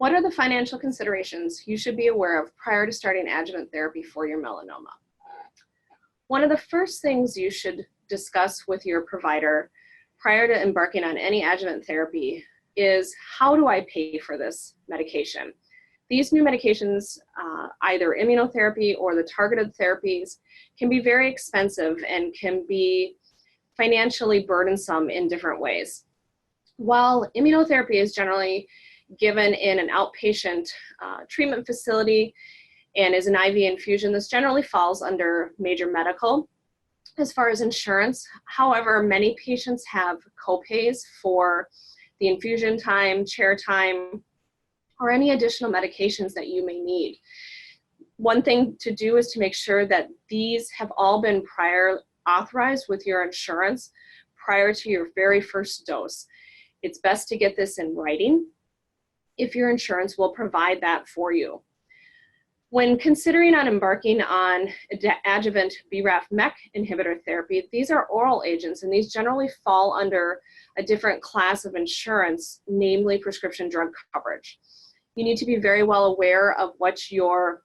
What are the financial considerations you should be aware of prior to starting adjuvant therapy for your melanoma? One of the first things you should discuss with your provider prior to embarking on any adjuvant therapy is, how do I pay for this medication? These new medications, either immunotherapy or the targeted therapies, can be very expensive and can be financially burdensome in different ways. While immunotherapy is generally given in an outpatient treatment facility and is an IV infusion, this generally falls under major medical as far as insurance. However, many patients have copays for the infusion time, chair time, or any additional medications that you may need. One thing to do is to make sure that these have all been prior authorized with your insurance prior to your very first dose. It's best to get this in writing if your insurance will provide that for you. When considering on embarking on adjuvant BRAF/MEK inhibitor therapy, these are oral agents, and these generally fall under a different class of insurance, namely prescription drug coverage. You need to be very well aware of what your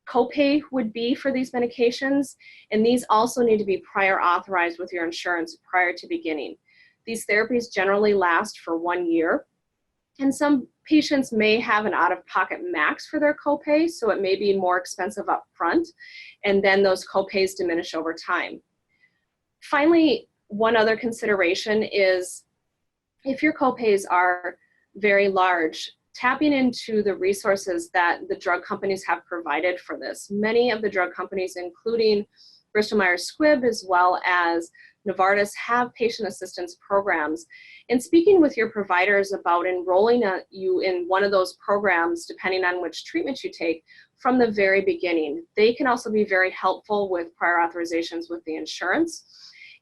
copay would be for these medications, and these also need to be prior authorized with your insurance prior to beginning. These therapies generally last for 1 year, and some patients may have an out-of-pocket max for their copay, so it may be more expensive up front, and then those copays diminish over time. Finally, one other consideration is, if your copays are very large, tapping into the resources that the drug companies have provided for this. Many of the drug companies, including Bristol Myers Squibb as well as Novartis, have patient assistance programs. And speaking with your providers about enrolling you in one of those programs, depending on which treatment you take, from the very beginning. They can also be very helpful with prior authorizations with the insurance,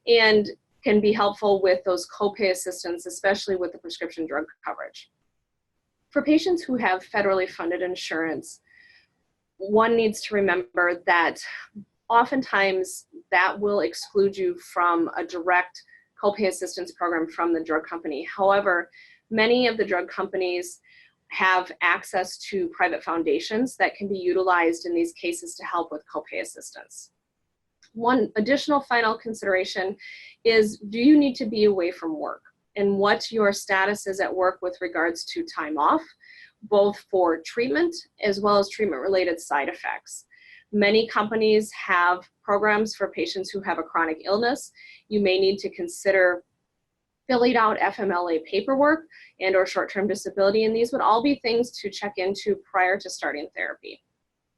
and can be helpful with those copay assistance, especially with the prescription drug coverage. For patients who have federally funded insurance, one needs to remember that oftentimes that will exclude you from a direct copay assistance program from the drug company. However, many of the drug companies have access to private foundations that can be utilized in these cases to help with copay assistance. One additional final consideration is, do you need to be away from work? And what your status is at work with regards to time off, both for treatment as well as treatment-related side effects. Many companies have programs for patients who have a chronic illness. You may need to consider filling out FMLA paperwork and or short-term disability, and these would all be things to check into prior to starting therapy.